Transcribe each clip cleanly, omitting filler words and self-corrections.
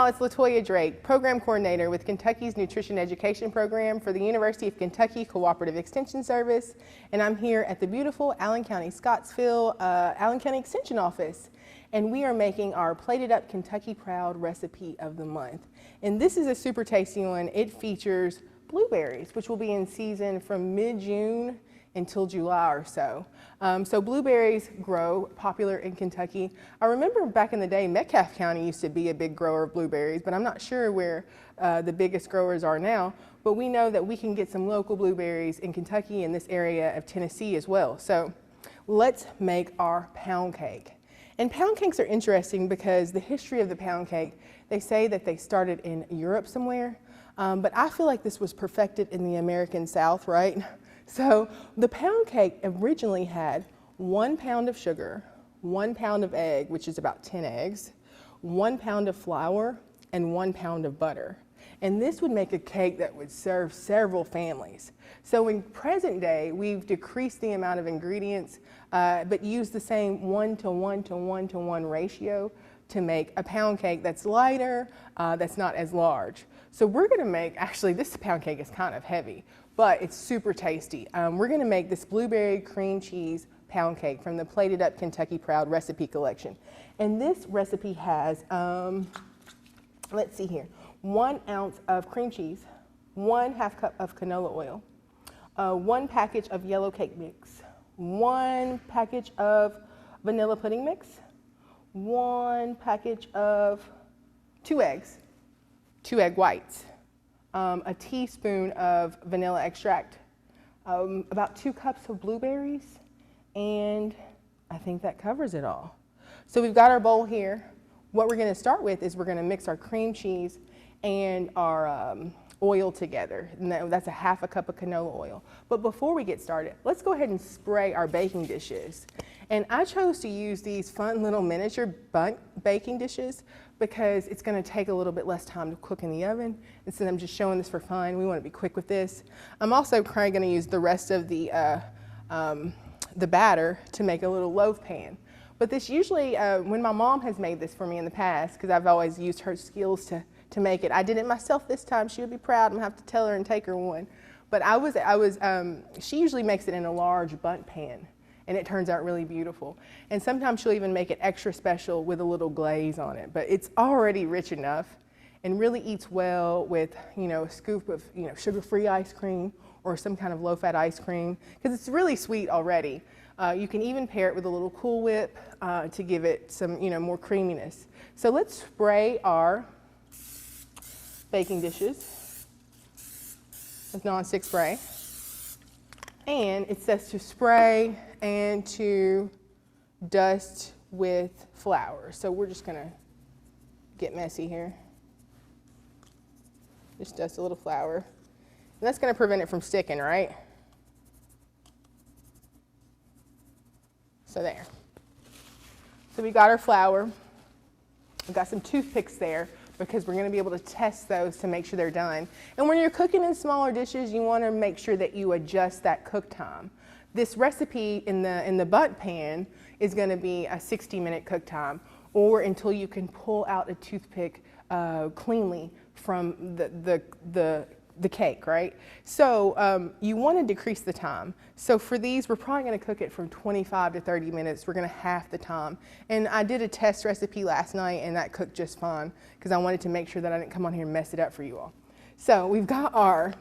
y'all, it's LaToya Drake, Program Coordinator with Kentucky's Nutrition Education Program for the University of Kentucky Cooperative Extension Service, and I'm here at the beautiful Allen County Scottsville Allen County Extension Office, and we are making our Plated Up Kentucky Proud Recipe of the Month. And this is a super tasty one. It features blueberries, which will be in season from mid-June until July or so. So blueberries grow popular in Kentucky. I remember back in the day, Metcalfe County used to be a big grower of blueberries, but I'm not sure where the biggest growers are now. But we know that we can get some local blueberries in Kentucky and this area of Tennessee as well. So let's make our pound cake. And pound cakes are interesting because the history of the pound cake, they say that they started in Europe somewhere, but I feel like this was perfected in the American South, right? So the pound cake originally had 1 pound of sugar, 1 pound of egg, which is about 10 eggs, 1 pound of flour, and 1 pound of butter. And this would make a cake that would serve several families. So in present day, we've decreased the amount of ingredients, but used the same 1:1:1:1 ratio to make a pound cake that's lighter, that's not as large. So we're gonna make, actually this pound cake is kind of heavy, but it's super tasty. We're gonna make this blueberry cream cheese pound cake from the Plated Up Kentucky Proud recipe collection. And this recipe has, let's see here, 1 ounce of cream cheese, 1/2 cup of canola oil, 1 package of yellow cake mix, 1 package of vanilla pudding mix, 1 package of 2 eggs, 2 egg whites, a teaspoon of vanilla extract, about 2 cups of blueberries, and I think that covers it all. So we've got our bowl here. What we're gonna start with is we're gonna mix our cream cheese and our oil together. And that's a 1/2 cup of canola oil. But before we get started, let's go ahead and spray our baking dishes. And I chose to use these fun little miniature bundt baking dishes because it's gonna take a little bit less time to cook in the oven. Instead, I'm just showing this for fun. We wanna be quick with this. I'm also gonna use the rest of the batter to make a little loaf pan. But this usually, when my mom has made this for me in the past, because I've always used her skills to make it. I did it myself this time. She would be proud. I'm gonna have to tell her and take her one. But she usually makes it in a large bundt pan, and it turns out really beautiful. And sometimes she'll even make it extra special with a little glaze on it. But it's already rich enough and really eats well with, a scoop of, sugar-free ice cream or some kind of low-fat ice cream, because it's really sweet already. You can even pair it with a little Cool Whip to give it some, more creaminess. So let's spray our baking dishes with nonstick spray. And it says to spray and to dust with flour. So we're just gonna get messy here. Just dust a little flour. And that's gonna prevent it from sticking, right? So there. So we got our flour. We've got some toothpicks there because we're gonna be able to test those to make sure they're done. And when you're cooking in smaller dishes, you wanna make sure that you adjust that cook time. This recipe in the bundt pan is gonna be a 60-minute cook time, or until you can pull out a toothpick cleanly from the cake, right? So you wanna decrease the time. So for these, we're probably gonna cook it from 25 to 30 minutes. We're gonna half the time. And I did a test recipe last night and that cooked just fine because I wanted to make sure that I didn't come on here and mess it up for you all. So we've got our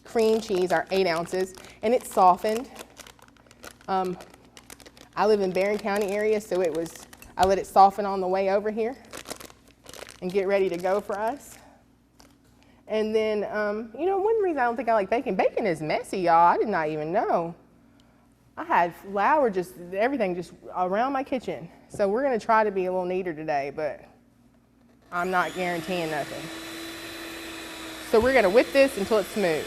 cream cheese, our 8 ounces, and it's softened. I live in Barron County area, so I let it soften on the way over here and get ready to go for us. And then, one reason I don't think I like bacon is messy, y'all. I did not even know. I had flour, everything just around my kitchen. So we're gonna try to be a little neater today, but I'm not guaranteeing nothing. So we're gonna whip this until it's smooth.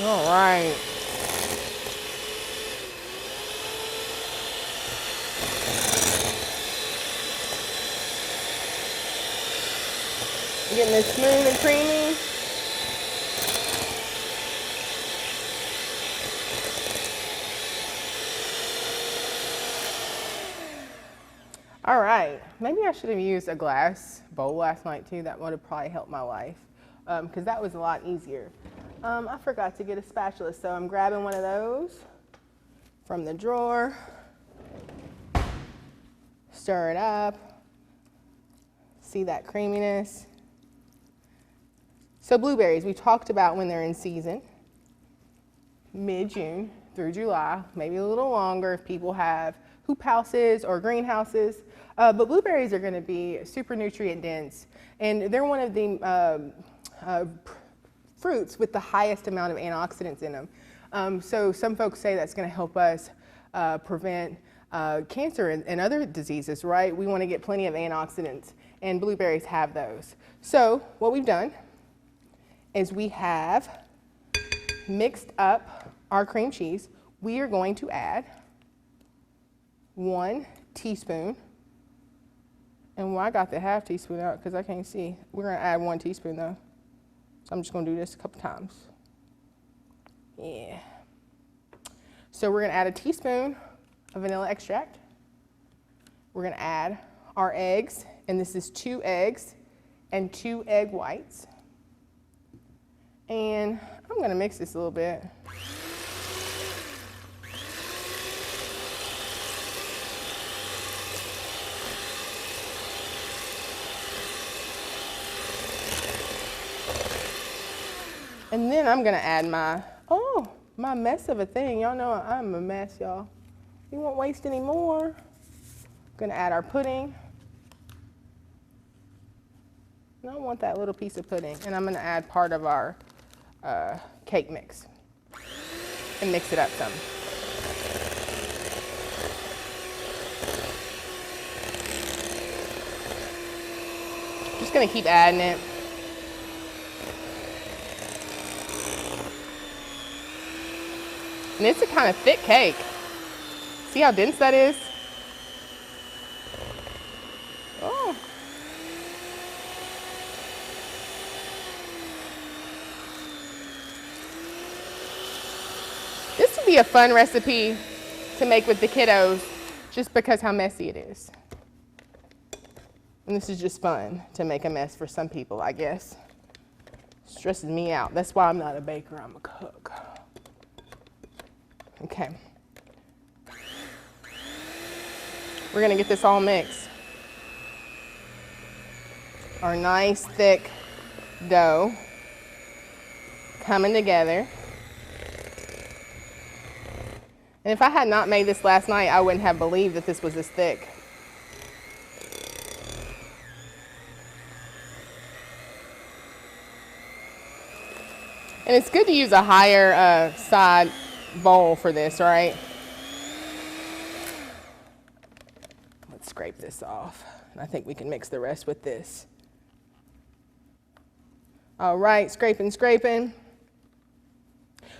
All right. Getting it smooth and creamy. All right, maybe I should have used a glass bowl last night too. That would have probably helped my life because that was a lot easier. I forgot to get a spatula, so I'm grabbing one of those from the drawer. Stir it up. See that creaminess? So blueberries, we talked about when they're in season, mid-June through July, maybe a little longer if people have hoop houses or greenhouses. But blueberries are going to be super nutrient dense, and they're one of the fruits with the highest amount of antioxidants in them. So some folks say that's going to help us prevent cancer and other diseases, right? We want to get plenty of antioxidants, and blueberries have those. So what we've done is we have mixed up our cream cheese. We are going to add 1 teaspoon, and I got the half teaspoon out because I can't see. We're going to add 1 teaspoon though. So I'm just going to do this a couple times. Yeah. So we're going to add a teaspoon of vanilla extract. We're going to add our eggs, and this is 2 eggs and 2 egg whites. And I'm going to mix this a little bit. And then I'm going to add my mess of a thing. Y'all know I'm a mess, y'all. We won't waste any more. Going to add our pudding. And I want that little piece of pudding. And I'm going to add part of our cake mix and mix it up some. Just going to keep adding it. And it's a kind of thick cake. See how dense that is? Oh. This would be a fun recipe to make with the kiddos just because how messy it is. And this is just fun to make a mess for some people, I guess. Stresses me out. That's why I'm not a baker, I'm a cook. Okay. We're going to get this all mixed. Our nice thick dough coming together. And if I had not made this last night, I wouldn't have believed that this was this thick. And it's good to use a higher side bowl for this, right? Let's scrape this off. And I think we can mix the rest with this. All right, scraping, scraping.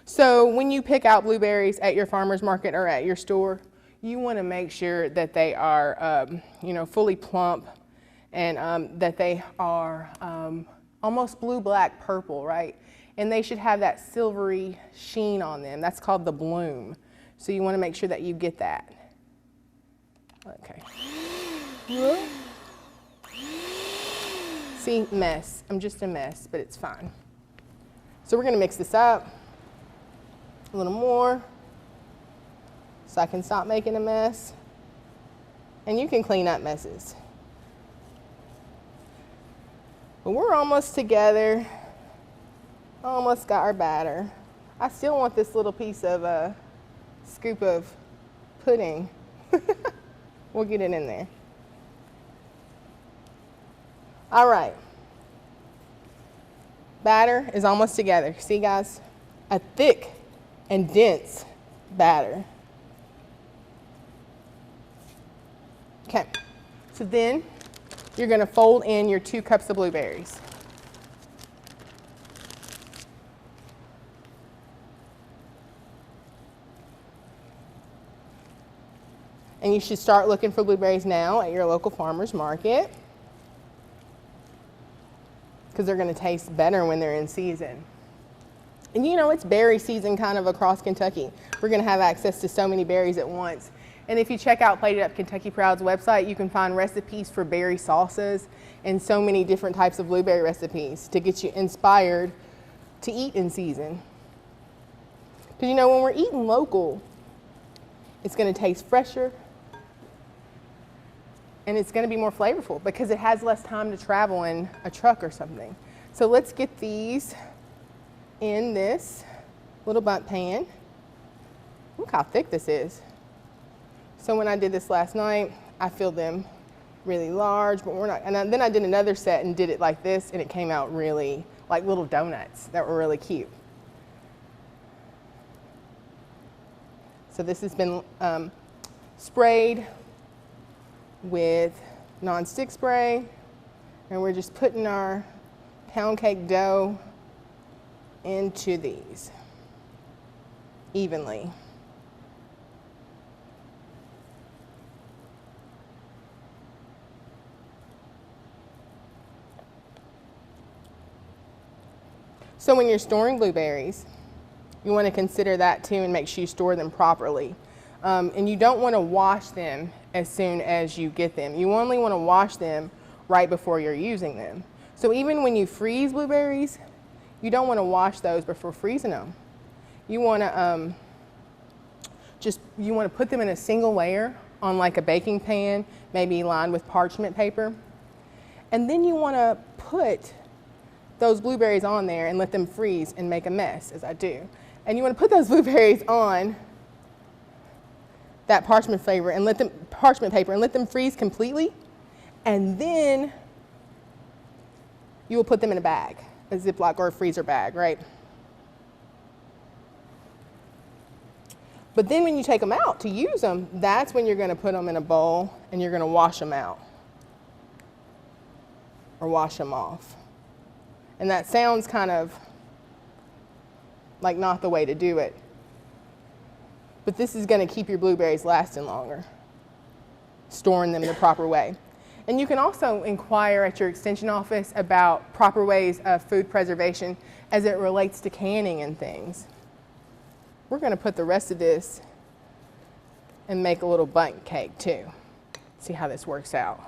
So when you pick out blueberries at your farmer's market or at your store, you want to make sure that they are, fully plump and that they are almost blue, black, purple, right? And they should have that silvery sheen on them. That's called the bloom. So you want to make sure that you get that. Okay. See, mess. I'm just a mess, but it's fine. So we're going to mix this up a little more so I can stop making a mess. And you can clean up messes. But we're almost together. Almost got our batter. I still want this little piece of scoop of pudding. We'll get it in there. All right. Batter is almost together. See, guys? A thick and dense batter. Okay. So then you're going to fold in your 2 cups of blueberries. And you should start looking for blueberries now at your local farmer's market, because they're going to taste better when they're in season. And you know, it's berry season kind of across Kentucky. We're going to have access to so many berries at once. And if you check out Plated Up Kentucky Proud's website, you can find recipes for berry salsas and so many different types of blueberry recipes to get you inspired to eat in season. Because you know, when we're eating local, it's going to taste fresher and it's going to be more flavorful because it has less time to travel in a truck or something. So let's get these in this little bundt pan. Look how thick this is. So when I did this last night, I filled them really large, but we're not, and then I did another set and did it like this, and it came out really like little donuts that were really cute. So this has been sprayed with non-stick spray, and we're just putting our pound cake dough into these evenly. So when you're storing blueberries, you want to consider that too and make sure you store them properly. And you don't want to wash them as soon as you get them. You only want to wash them right before you're using them. So even when you freeze blueberries, you don't want to wash those before freezing them. You want to put them in a single layer on like a baking pan, maybe lined with parchment paper. And then you want to put those blueberries on there and let them freeze and make a mess, as I do. And you want to put those blueberries on that parchment paper and let them freeze completely. And then you will put them in a bag, a Ziploc or a freezer bag, right? But then when you take them out to use them, that's when you're going to put them in a bowl and you're going to wash them out or wash them off. And that sounds kind of like not the way to do it. But this is going to keep your blueberries lasting longer, storing them the proper way. And you can also inquire at your extension office about proper ways of food preservation as it relates to canning and things. We're going to put the rest of this and make a little bundt cake too. See how this works out.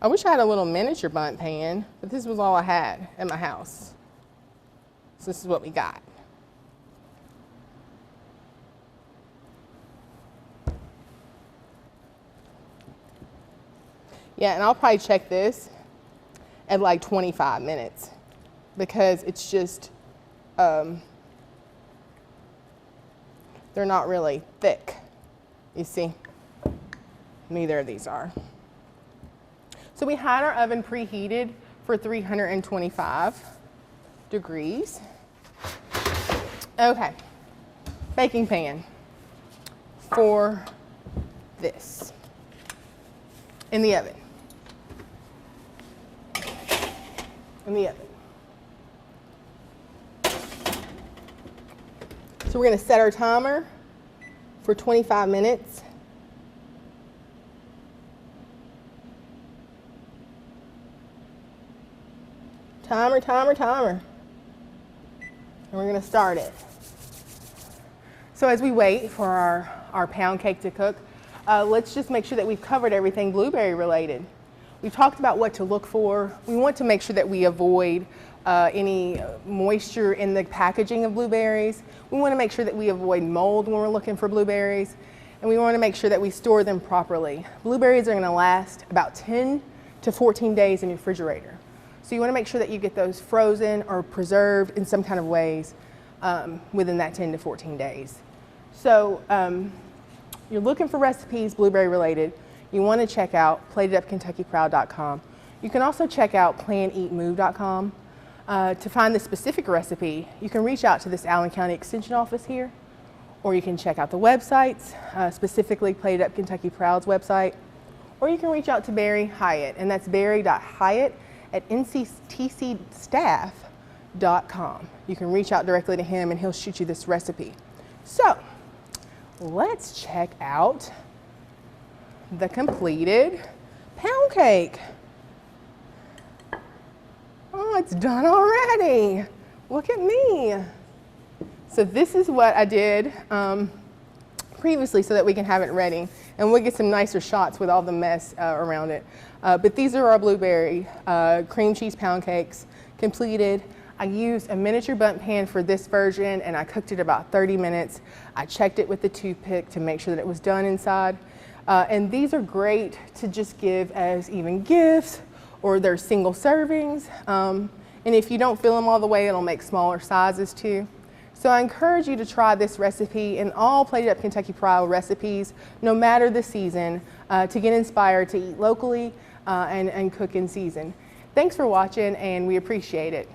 I wish I had a little miniature bundt pan, but this was all I had at my house. So this is what we got. Yeah, and I'll probably check this at like 25 minutes because it's just, they're not really thick, you see? Neither of these are. So we had our oven preheated for 325 degrees. Okay, baking pan for this in the oven. In the oven. So we're going to set our timer for 25 minutes. Timer, timer, timer. And we're going to start it. So as we wait for our pound cake to cook, let's just make sure that we've covered everything blueberry related. We've talked about what to look for. We want to make sure that we avoid any moisture in the packaging of blueberries. We want to make sure that we avoid mold when we're looking for blueberries. And we want to make sure that we store them properly. Blueberries are going to last about 10 to 14 days in your refrigerator. So you want to make sure that you get those frozen or preserved in some kind of ways within that 10 to 14 days. So you're looking for recipes blueberry related. You want to check out platedupkentuckyproud.com. You can also check out planeatmove.com. To find the specific recipe, you can reach out to this Allen County Extension office here, or you can check out the websites, specifically Plated Up Kentucky Proud's website, or you can reach out to Barry Hyatt, and that's barry.hyatt@nctcstaff.com. You can reach out directly to him and he'll shoot you this recipe. So let's check out the completed pound cake. Oh, it's done already. Look at me. So this is what I did previously so that we can have it ready. And we'll get some nicer shots with all the mess around it. But these are our blueberry cream cheese pound cakes completed. I used a miniature bundt pan for this version and I cooked it about 30 minutes. I checked it with the toothpick to make sure that it was done inside. And these are great to just give as even gifts, or they're single servings. And if you don't fill them all the way, it'll make smaller sizes too. So I encourage you to try this recipe and all Plated Up Kentucky Pride recipes, no matter the season, to get inspired to eat locally and cook in season. Thanks for watching, and we appreciate it.